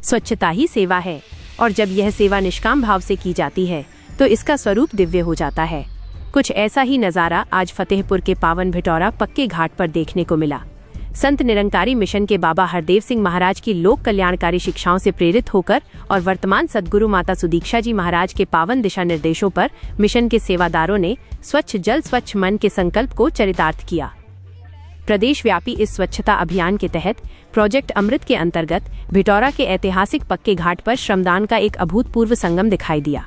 स्वच्छता ही सेवा है और जब यह सेवा निष्काम भाव से की जाती है तो इसका स्वरूप दिव्य हो जाता है। कुछ ऐसा ही नज़ारा आज फतेहपुर के पावन भिटौरा पक्के घाट पर देखने को मिला। संत निरंकारी मिशन के बाबा हरदेव सिंह महाराज की लोक कल्याणकारी शिक्षाओं से प्रेरित होकर और वर्तमान सद्गुरु माता सुदीक्षा जी महाराज के पावन दिशा निर्देशों पर मिशन के सेवादारों ने स्वच्छ जल स्वच्छ मन के संकल्प को चरितार्थ किया। प्रदेश व्यापी इस स्वच्छता अभियान के तहत प्रोजेक्ट अमृत के अंतर्गत भिटौरा के ऐतिहासिक पक्के घाट पर श्रमदान का एक अभूतपूर्व संगम दिखाई दिया।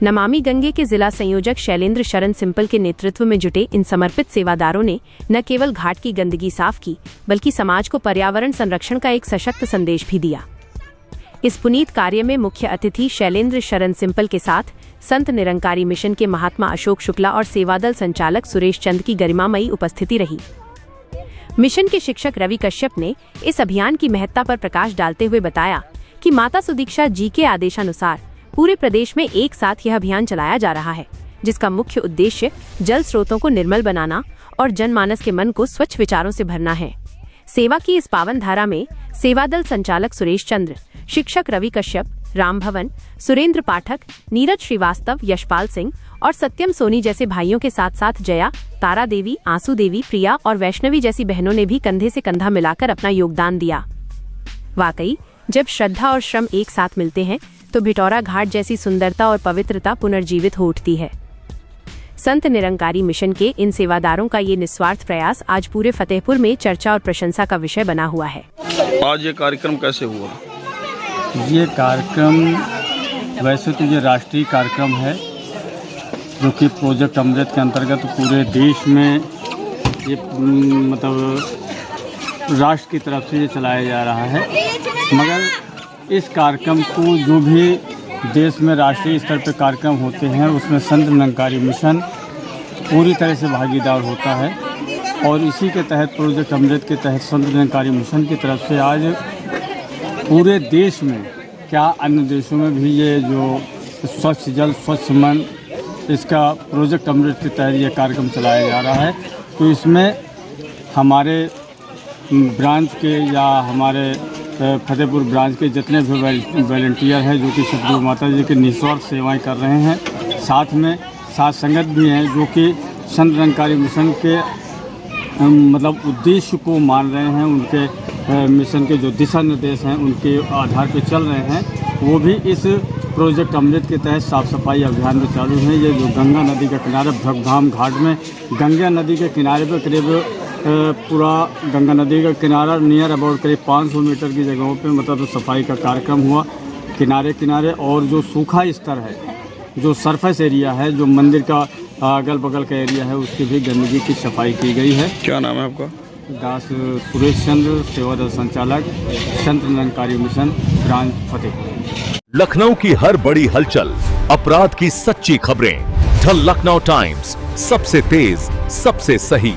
नमामि गंगे के जिला संयोजक शैलेंद्र शरण सिंपल के नेतृत्व में जुटे इन समर्पित सेवादारों ने न केवल घाट की गंदगी साफ की बल्कि समाज को पर्यावरण संरक्षण का एक सशक्त संदेश भी दिया। इस पुनीत कार्य में मुख्य अतिथि शैलेंद्र शरण सिंपल के साथ संत निरंकारी मिशन के महात्मा अशोक शुक्ला और सेवादल संचालक सुरेश चंद की गरिमामयी उपस्थिति रही। मिशन के शिक्षक रवि कश्यप ने इस अभियान की महत्ता पर प्रकाश डालते हुए बताया कि माता सुदीक्षा जी के आदेशानुसार पूरे प्रदेश में एक साथ यह अभियान चलाया जा रहा है, जिसका मुख्य उद्देश्य जल स्रोतों को निर्मल बनाना और जनमानस के मन को स्वच्छ विचारों से भरना है। सेवा की इस पावन धारा में सेवादल संचालक सुरेश चंद्र, शिक्षक रवि कश्यप, राम भवन, सुरेंद्र पाठक, नीरज श्रीवास्तव, यशपाल सिंह और सत्यम सोनी जैसे भाइयों के साथ साथ जया, तारा देवी, आंसू देवी, प्रिया और वैष्णवी जैसी बहनों ने भी कंधे से कंधा मिलाकर अपना योगदान दिया। वाकई जब श्रद्धा और श्रम एक साथ मिलते हैं तो भिटौरा घाट जैसी सुंदरता और पवित्रता पुनर्जीवित हो उठती है। संत निरंकारी मिशन के इन सेवादारों का ये निस्वार्थ प्रयास आज पूरे फतेहपुर में चर्चा और प्रशंसा का विषय बना हुआ है। आज ये कार्यक्रम कैसे हुआ? ये कार्यक्रम वैसे तो ये राष्ट्रीय कार्यक्रम है जो कि प्रोजेक्ट अमृत के अंतर्गत पूरे देश में ये मतलब राष्ट्र की तरफ से ये चलाया जा रहा है, मगर इस कार्यक्रम को जो भी देश में राष्ट्रीय स्तर पर कार्यक्रम होते हैं उसमें संत निरंकारी मिशन पूरी तरह से भागीदार होता है और इसी के तहत प्रोजेक्ट अमृत के तहत संत निरंकारी मिशन की तरफ से आज पूरे देश में क्या अन्य देशों में भी ये जो स्वच्छ जल स्वच्छ मन इसका प्रोजेक्ट अमृत के तहत ये कार्यक्रम चलाया जा रहा है। तो इसमें हमारे ब्रांच के या हमारे फतेहपुर ब्रांच के जितने भी वॉलंटियर हैं जो कि सतगुरु माता जी की निस्वार्थ सेवाएं कर रहे हैं, साथ में साथ संगत भी हैं जो कि संत निरंकारी मिशन के मतलब उद्देश्य को मान रहे हैं, उनके मिशन के जो दिशा निर्देश हैं उनके आधार पर चल रहे हैं, वो भी इस प्रोजेक्ट अमृत के तहत साफ़ सफाई अभियान में चालू है। ये जो गंगा नदी के किनारे भगधाम घाट में गंगा नदी के किनारे पर करीब पूरा गंगा नदी का किनारा नियर अबाउट करीब 500 मीटर की जगहों पे मतलब सफाई का कार्यक्रम हुआ किनारे किनारे, और जो सूखा स्तर है, जो सरफेस एरिया है, जो मंदिर का अगल बगल का एरिया है, उसकी भी गंदगी की सफाई की गई है। क्या नाम है आपका? दास सुरेश चंद्र, सेवादल संचालक, संत निरंकारी मिशन, ब्रांच फतेहपुर। लखनऊ की हर बड़ी हलचल, अपराध की सच्ची खबरें, द लखनऊ टाइम्स, सबसे तेज सबसे सही।